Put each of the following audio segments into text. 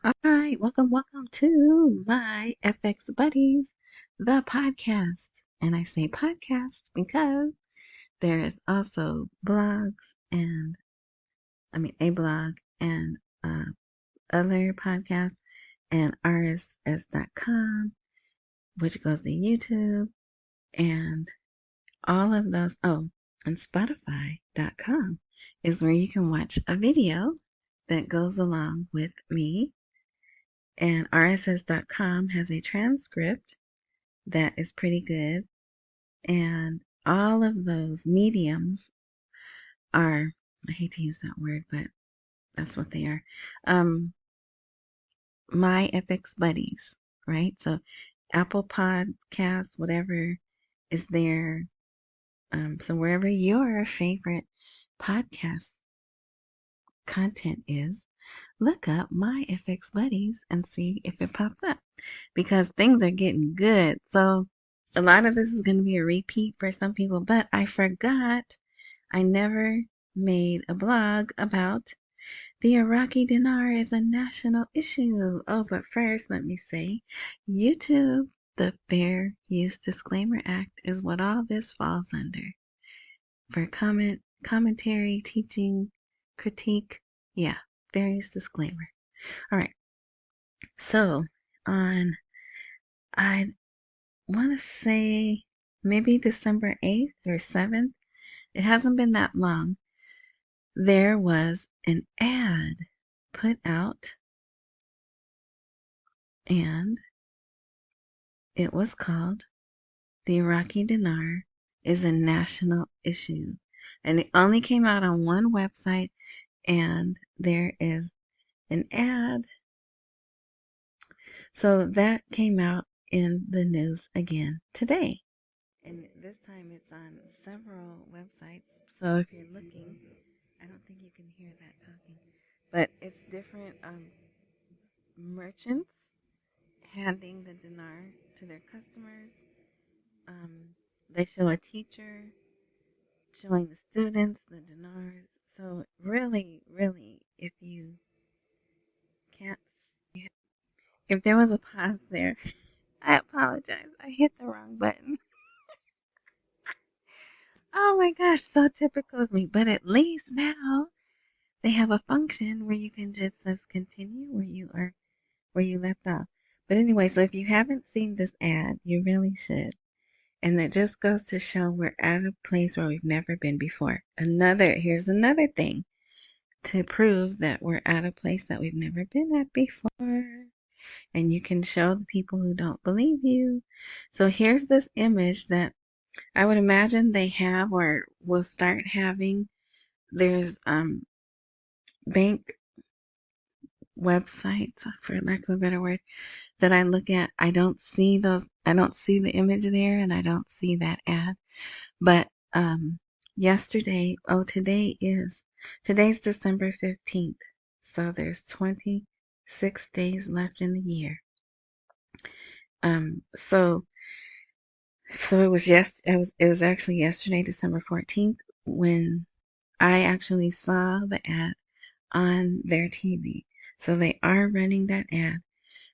All right, welcome to my FX Buddies, the podcast. And I say podcast because there is also a blog and other podcasts and RSS.com, which goes to YouTube, and all of those. Oh, and Spotify.com is where you can watch a video that goes along with me. And RSS.com has a transcript that is pretty good. And all of those mediums are, I hate to use that word, but that's what they are. My FX buddies, right? So Apple Podcasts, whatever is there. So wherever your favorite podcast content is, look up my FX buddies and see if it pops up because things are getting good. So a lot of this is going to be a repeat for some people, but I forgot I never made a blog about the Iraqi dinar is a national issue. Oh, but first let me say, YouTube, the Fair Use Disclaimer Act is what all this falls under. For commentary, teaching, critique, yeah, Fair Use Disclaimer. All right. So I want to say maybe December 8th or 7th. It hasn't been that long. There was an ad put out, and it was called The Iraqi Dinar is a National Issue. And it only came out on one website, and there is an ad. So that came out in the news again today. And this time it's on several websites. So if you're looking, I don't think you can hear that talking, but it's different merchants handing the dinar to their customers. They show a teacher showing the students the dinars. So really, if you can't, if there was a pause there, I apologize. I hit the wrong button. Oh my gosh, so typical of me. But at least now they have a function where you can just continue where you left off. But anyway, so if you haven't seen this ad, you really should. And that just goes to show we're at a place where we've never been before. Here's another thing to prove that we're at a place that we've never been at before. And you can show the people who don't believe you. So here's this image that I would imagine they have or will start having. There's bank websites, for lack of a better word, that I look at. I don't see the image there, and I don't see that ad. But today's December 15th. So there's 26 days left in the year. So it was actually yesterday, December 14th, when I actually saw the ad on their TV. So they are running that ad.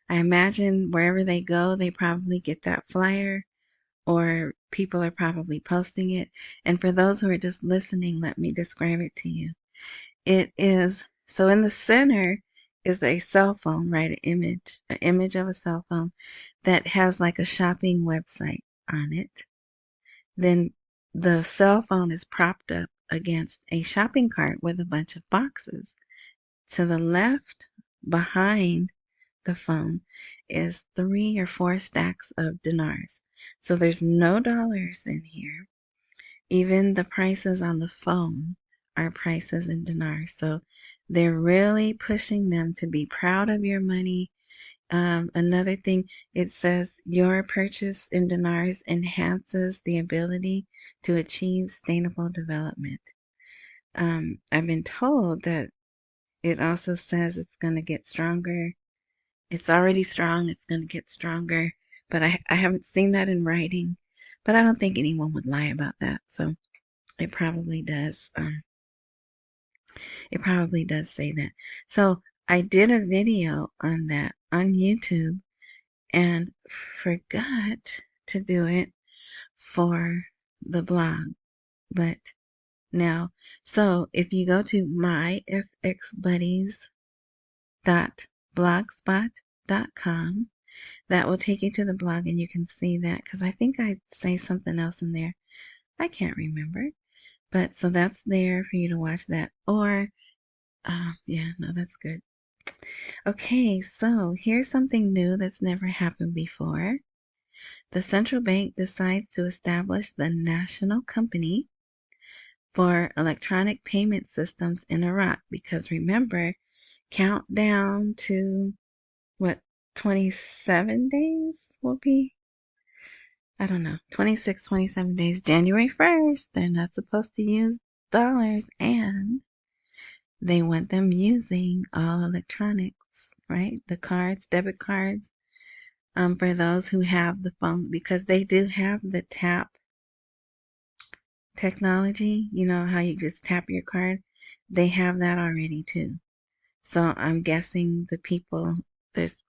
I imagine wherever they go, they probably get that flyer, or people are probably posting it. And for those who are just listening, let me describe it to you. So in the center is a cell phone, right? An image of a cell phone that has like a shopping website on it. Then the cell phone is propped up against a shopping cart with a bunch of boxes. To the left, behind the phone, is 3 or 4 stacks of dinars. So there's no dollars in here. Even the prices on the phone are prices in dinars. So they're really pushing them to be proud of your money. Another thing, it says your purchase in dinars enhances the ability to achieve sustainable development. I've been told that it also says it's going to get stronger. It's already strong. It's going to get stronger. But I haven't seen that in writing. But I don't think anyone would lie about that. So it probably does. It probably does say that. So I did a video on that on YouTube and forgot to do it for the blog. But now, so if you go to myfxbuddies.blogspot.com, that will take you to the blog and you can see that because I think I say something else in there. I can't remember. But so that's there for you to watch that. Or, yeah, no, that's good. Okay, so here's something new that's never happened before. The central bank decides to establish the national company for electronic payment systems in Iraq because remember, countdown to what, 27 days will be? I don't know, 26, 27 days, January 1st. They're not supposed to use dollars and they want them using all electronics, right? The cards, debit cards, for those who have the phone, because they do have the tap technology. You know how you just tap your card? They have that already too. So I'm guessing the people, there's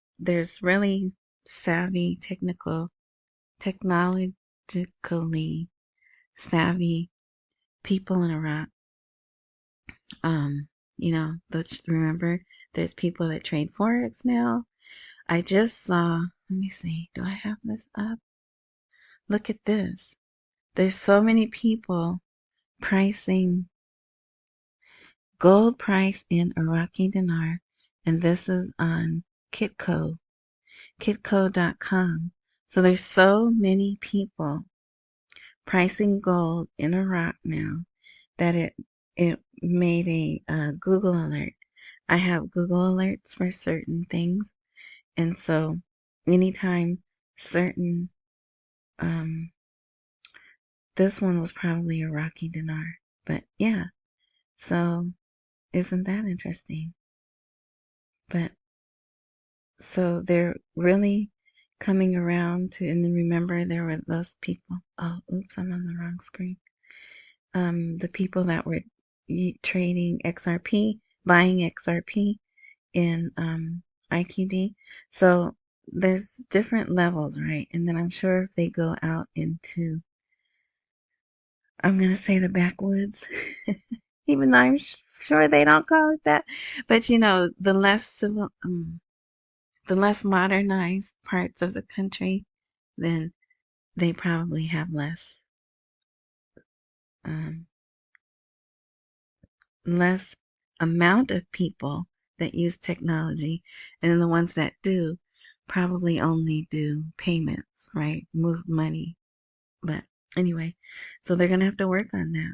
really savvy technologically savvy people in Iraq. You know, remember there's people that trade Forex now. I just saw, let me see, do I have this up? Look at this. There's so many people pricing gold price in Iraqi dinar, and this is on kitco.com. So there's so many people pricing gold in Iraq now that it made a Google alert. I have Google alerts for certain things, and so anytime certain this one was probably Iraqi dinar, but yeah. So isn't that interesting? But so they're really coming around to, and then remember there were those people. Oh, oops, I'm on the wrong screen. The people that were trading XRP, buying XRP in IQD. So there's different levels, right? And then I'm sure if they go out into, I'm gonna say the backwoods, even though I'm sure they don't call it that. But you know, the less modernized parts of the country, then they probably have um, less amount of people that use technology, and then the ones that do probably only do payments, right? Move money. But anyway, so they're gonna have to work on that.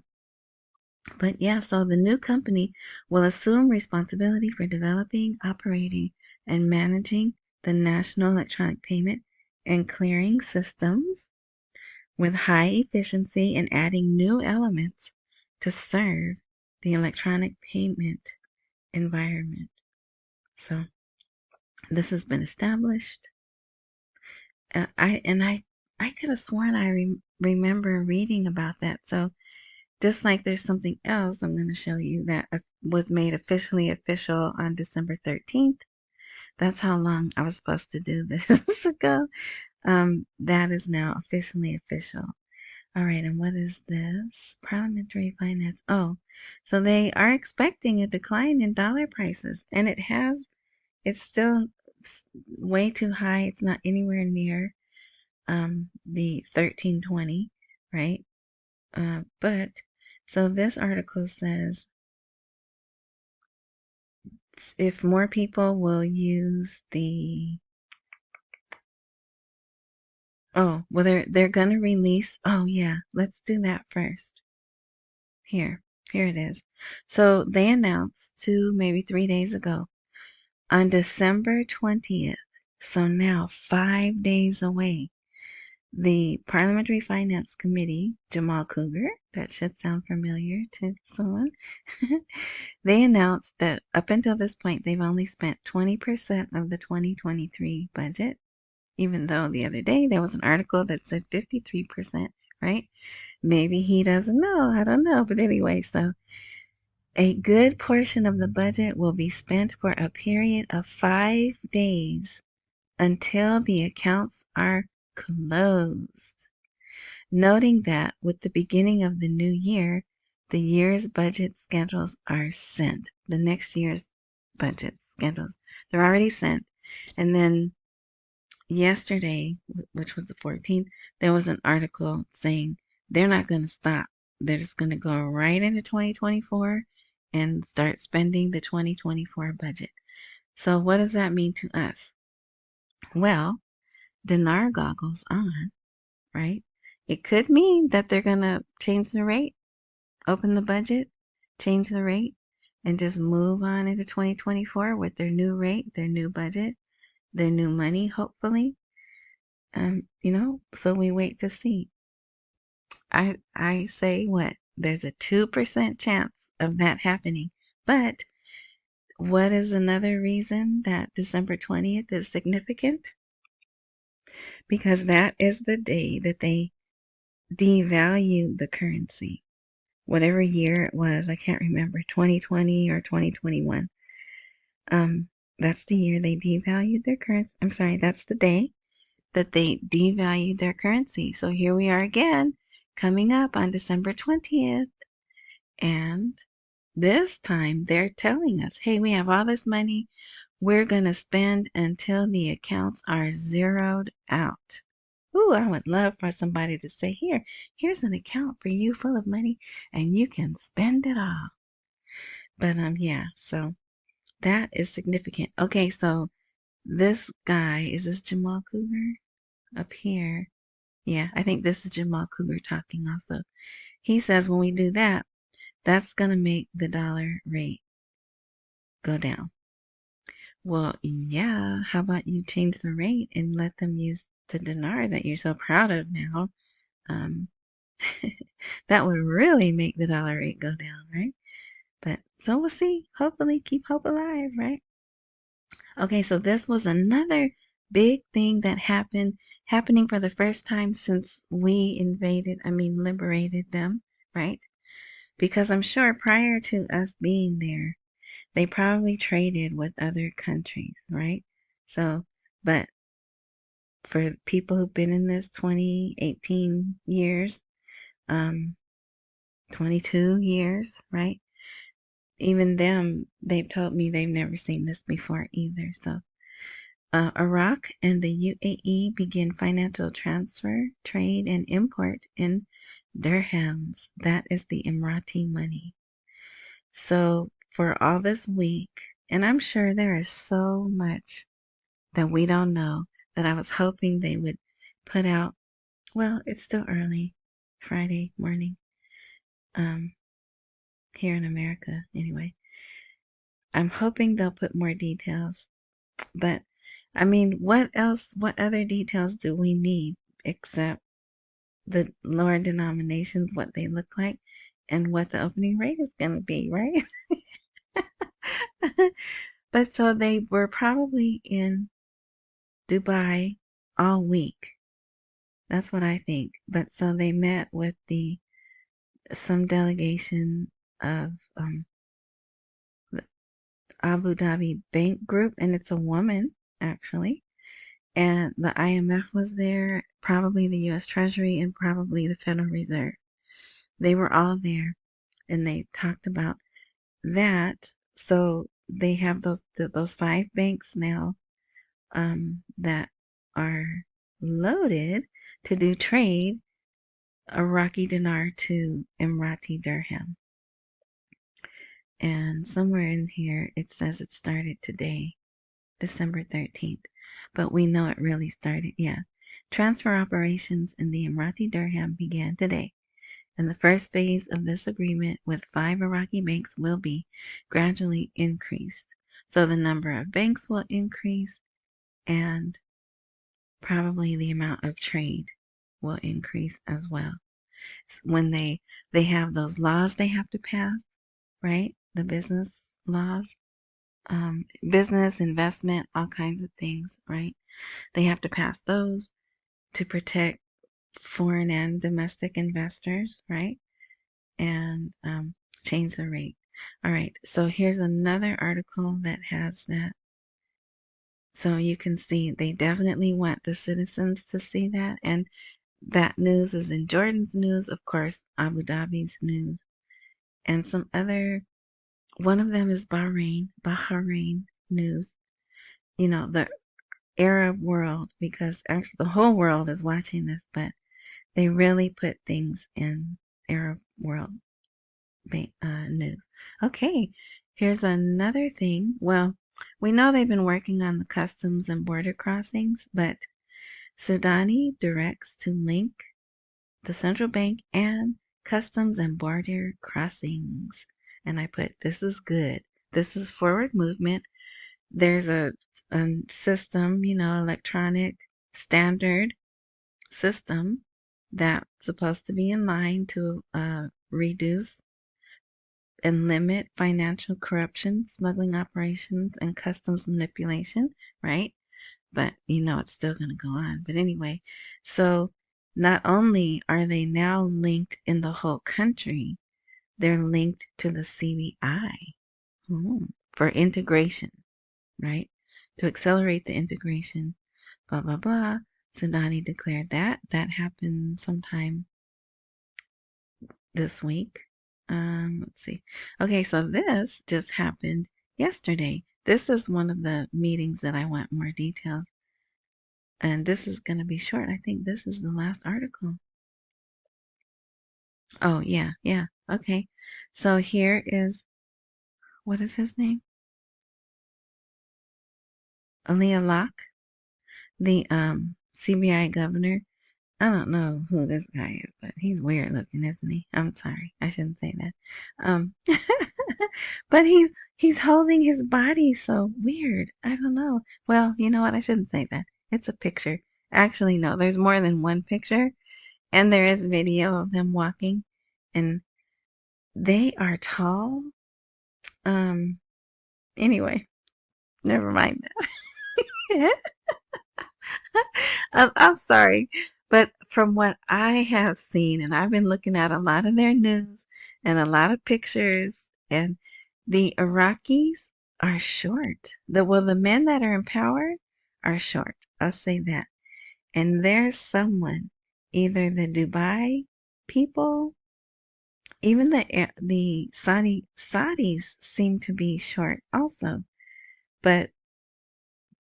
But yeah, so the new company will assume responsibility for developing, operating, and managing the national electronic payment and clearing systems with high efficiency and adding new elements to serve the electronic payment environment. So this has been established. I could have sworn I remember reading about that. So just like there's something else I'm going to show you that was made officially official on December 13th. That's how long I was supposed to do this ago. That is now officially official. All right, and what is this? Parliamentary finance. Oh, so they are expecting a decline in dollar prices, and it's still way too high. It's not anywhere near the 1320, right? But so this article says if more people will use the well they're gonna release, oh yeah, let's do that first. Here it is. So they announced 2, maybe 3 days ago on December 20th. So now 5 days away. The Parliamentary Finance Committee, Jamal Cougar, that should sound familiar to someone, they announced that up until this point they've only spent 20% of the 2023 budget, even though the other day there was an article that said 53%, right? Maybe he doesn't know, I don't know, but anyway, so A good portion of the budget will be spent for a period of 5 days until the accounts are closed. Noting that with the beginning of the new year, the year's budget schedules are sent. The next year's budget schedules, they're already sent. And then yesterday, which was the 14th, there was an article saying they're not going to stop. They're just going to go right into 2024 and start spending the 2024 budget. So what does that mean to us? Well, dinar goggles on, right? It could mean that they're going to change the rate, open the budget, change the rate, and just move on into 2024 with their new rate, their new budget, their new money, hopefully. So we wait to see. I say what? There's a 2% chance of that happening. But what is another reason that December 20th is significant? Because that is the day that they devalued the currency. Whatever year it was, I can't remember, 2020 or 2021. That's the year they devalued their currency. I'm sorry, that's the day that they devalued their currency. So here we are again, coming up on December 20th. And this time they're telling us, hey, we have all this money we're going to spend until the accounts are zeroed out. Ooh, I would love for somebody to say, here's an account for you full of money and you can spend it all. But yeah, so that is significant. Okay, so this guy, is this Jamal Cougar up here? Yeah, I think this is Jamal Cougar talking also. He says when we do that, that's going to make the dollar rate go down. Well, yeah, how about you change the rate and let them use the dinar that you're so proud of now? Um, that would really make the dollar rate go down, right? But so we'll see. Hopefully, keep hope alive, right? Okay, so this was another big thing that happening for the first time since we liberated them, right? Because I'm sure prior to us being there, they probably traded with other countries, right? So, but for people who've been in this 18 years, 22 years, right? Even them, they've told me they've never seen this before either. So, Iraq and the UAE begin financial transfer, trade, and import in dirhams. That is the Emirati money. So, for all this week, and I'm sure there is so much that we don't know that I was hoping they would put out. Well, it's still early, Friday morning, here in America anyway. I'm hoping they'll put more details, but what other details do we need except the lower denominations, what they look like, and what the opening rate is going to be, right? But so they were probably in Dubai all week. That's what I think. But so they met with some delegation of the Abu Dhabi Bank Group, and it's a woman actually. And the IMF was there, probably the U.S. Treasury, and probably the Federal Reserve. They were all there, and they talked about that. So they have those 5 banks now that are loaded to do trade, Iraqi dinar to Emirati dirham. And somewhere in here it says it started today, December 13th. But we know it really started, yeah. Transfer operations in the Emirati dirham began today. And the first phase of this agreement with 5 Iraqi banks will be gradually increased. So the number of banks will increase and probably the amount of trade will increase as well. When they have those laws they have to pass, right? The business laws, business, investment, all kinds of things, right? They have to pass those to protect foreign and domestic investors, right? And change the rate. All right, so here's another article that has that. So you can see they definitely want the citizens to see that. And that news is in Jordan's news, of course, Abu Dhabi's news, and some other, one of them is Bahrain news. You know, the Arab world, because actually the whole world is watching this, but they really put things in Arab world news. Okay, here's another thing. Well, we know they've been working on the customs and border crossings, but Sudani directs to link the central bank and customs and border crossings. And I put, this is good. This is forward movement. There's a system, you know, electronic standard system that's supposed to be in line to reduce and limit financial corruption, smuggling operations, and customs manipulation, right? But you know it's still going to go on. But anyway, so not only are they now linked in the whole country, they're linked to the CBI for integration, right? To accelerate the integration, blah, blah, blah. Sudani declared that. That happened sometime this week. Let's see. Okay, so this just happened yesterday. This is one of the meetings that I want more details. And this is going to be short. I think this is the last article. Oh, yeah, yeah. Okay. So here is, what is his name? Aaliyah Locke, the CBI governor. I don't know who this guy is, but he's weird looking, isn't he? I'm sorry, I shouldn't say that. Um, but he's holding his body so weird. I don't know. Well, you know what? I shouldn't say that. It's a picture. Actually, no. There's more than one picture, and there is video of them walking, and they are tall. Um. Anyway, never mind that. I'm sorry, but from what I have seen, and I've been looking at a lot of their news and a lot of pictures, and the Iraqis are short. The men that are in power are short. I'll say that. And there's someone, either the Dubai people, even the Saudis seem to be short also, but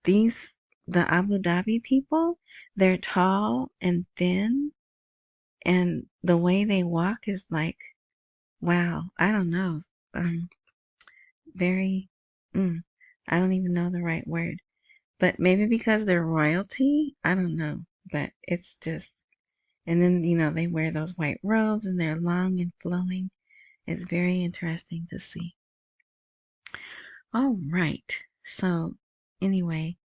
these the Abu Dhabi people, they're tall and thin, and the way they walk is like, wow, I don't know, very, I don't even know the right word, but maybe because they're royalty, I don't know, but it's just, and then you know they wear those white robes and they're long and flowing. It's very interesting to see. All right, so anyway.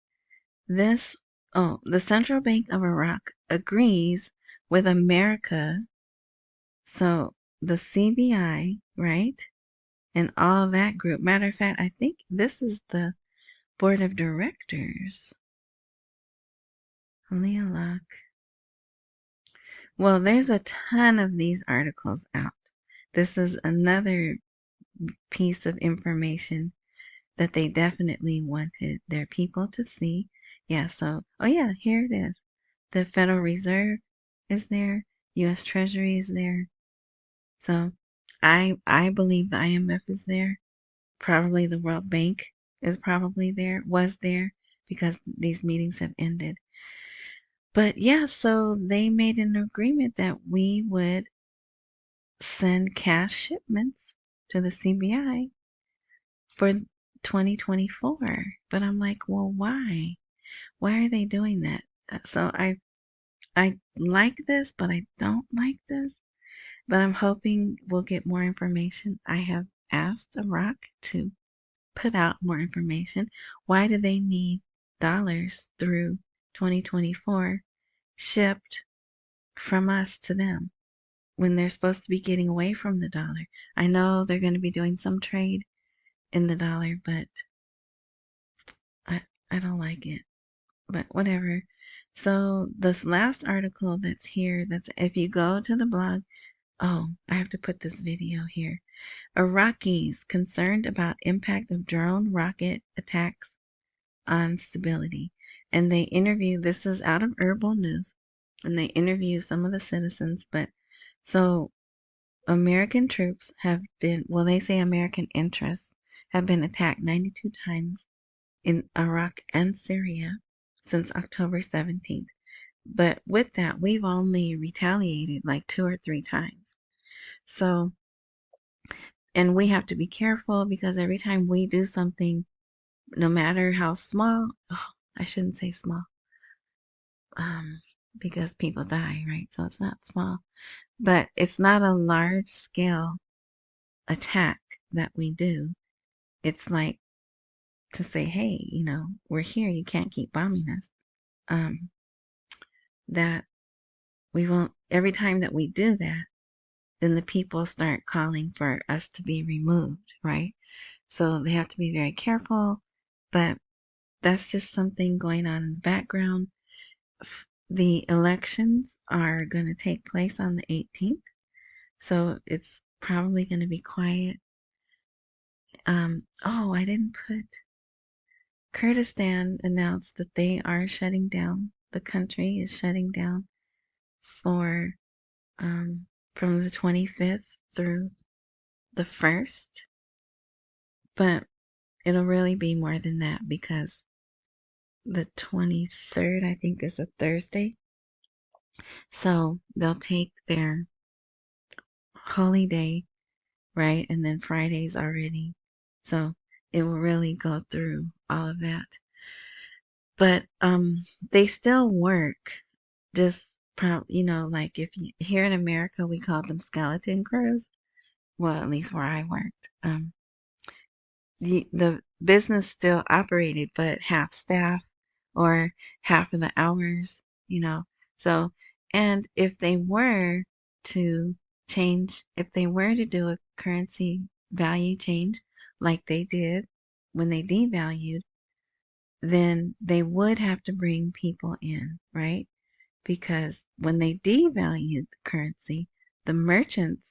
This, the Central Bank of Iraq agrees with America. So the CBI, right? And all that group. Matter of fact, I think this is the board of directors. Lealoc. Well, there's a ton of these articles out. This is another piece of information that they definitely wanted their people to see. Yeah, so, oh yeah, here it is. The Federal Reserve is there. U.S. Treasury is there. So I believe the IMF is there. Probably the World Bank is probably there, was there, because these meetings have ended. But yeah, so they made an agreement that we would send cash shipments to the CBI for 2024. But I'm like, well, why? Why are they doing that? So I like this, but I don't like this. But I'm hoping we'll get more information. I have asked Iraq to put out more information. Why do they need dollars through 2024 shipped from us to them when they're supposed to be getting away from the dollar? I know they're going to be doing some trade in the dollar, but I don't like it. But whatever. So this last article that's here, that's if you go to the blog, Oh, I have to put this video here. Iraqis concerned about impact of drone rocket attacks on stability. And they interview, this is out of Herbal News, and they interview some of the citizens. But so American troops have been, well, they say American interests have been attacked 92 times in Iraq and Syria since October 17th. But with that, we've only retaliated like 2 or 3 times. So, and we have to be careful because every time we do something, no matter how small, oh, I shouldn't say small, because people die, right? So it's not small, but it's not a large scale attack that we do. It's like to say, hey, we're here. You can't keep bombing us. That we won't, every time that we do that, then the people start calling for us to be removed, right? So they have to be very careful, but that's just something going on in the background. The elections are going to take place on the 18th, so it's probably going to be quiet. Oh, I didn't put, Kurdistan announced that they are shutting down. The country is shutting down for from the 25th through the 1st, but it'll really be more than that because the 23rd, I think, is a Thursday. So they'll take their holy day, right? And then Friday's already. So it will really go through all of that. But they still work. Just like if you, here in America we call them skeleton crews. Well, at least where I worked. The business still operated, but half staff or half of the hours. So, and if they were to if they were to do a currency value change like they did when they devalued, then they would have to bring people in, right? Because when they devalued the currency, the merchants,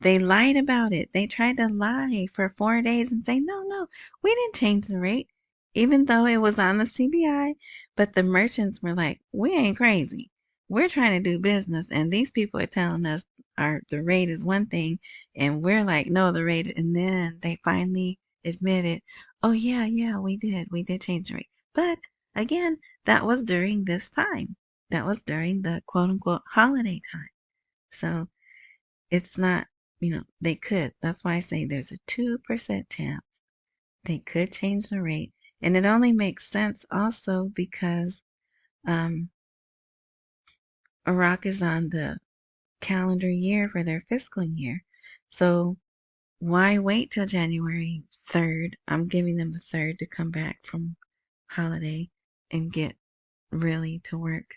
they lied about it. They tried to lie for 4 days and say, no, no, we didn't change the rate, even though it was on the CBI. But the merchants were like, we ain't crazy. We're trying to do business, and these people are telling us the rate is one thing, and we're like, no, the rate. And then they finally admitted, oh yeah, yeah, we did change the rate. But again, that was during this time. That was during the quote unquote holiday time. So it's not, they could. That's why I say there's a 2% chance they could change the rate. And it only makes sense also because Iraq is on the calendar year for their fiscal year. So why wait till January 3rd? I'm giving them the 3rd to come back from holiday and get really to work.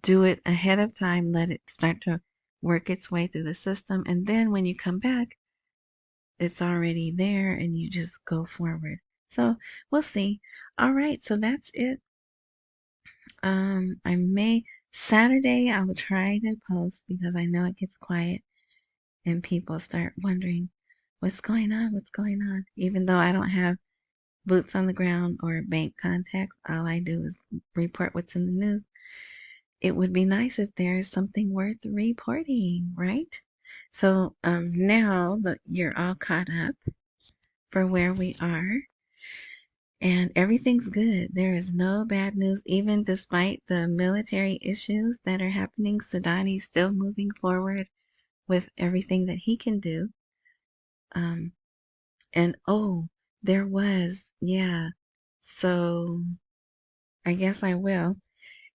Do it ahead of time, let it start to work its way through the system, and then when you come back, it's already there and you just go forward. So we'll see. All right, so that's it. Saturday I will try to post because I know it gets quiet and people start wondering what's going on. Even though I don't have boots on the ground or bank contacts, all I do is report what's in the news. It would be nice if there is something worth reporting, right? So now that you're all caught up for where we are, and everything's good. There is no bad news, even despite the military issues that are happening. Sudani's still moving forward with everything that he can do. And oh, there was, yeah. So I guess I will.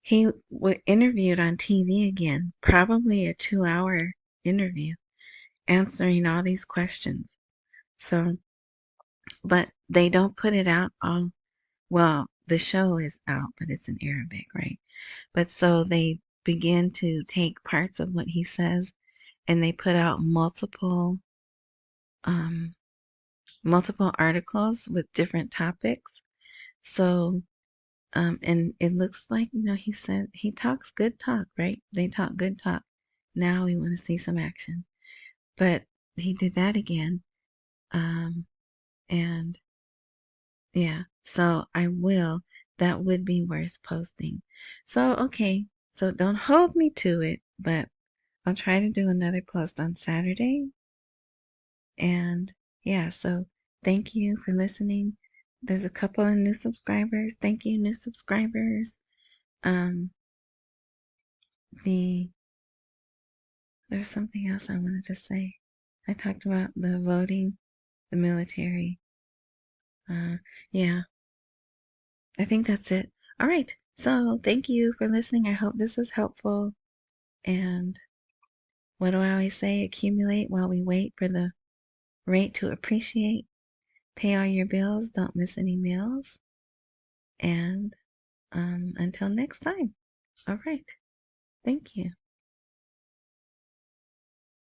He was interviewed on TV again, probably a 2-hour interview, answering all these questions. So, but they don't put it out all, well, the show is out, but it's in Arabic, right? But so they begin to take parts of what he says and they put out um, multiple articles with different topics. So And it looks like, he said he talks good talk, right? They talk good talk. Now we want to see some action. But he did that again. Um, and yeah, so I will. That would be worth posting. So, okay. So don't hold me to it, but I'll try to do another post on Saturday. And yeah, so thank you for listening. There's a couple of new subscribers. Thank you, new subscribers. Um, the There's something else I wanted to say. I talked about the voting, the military. Yeah, I think that's it. All right. So thank you for listening. I hope this is helpful. And what do I always say? Accumulate while we wait for the rate to appreciate. Pay all your bills. Don't miss any meals. And until next time. All right. Thank you.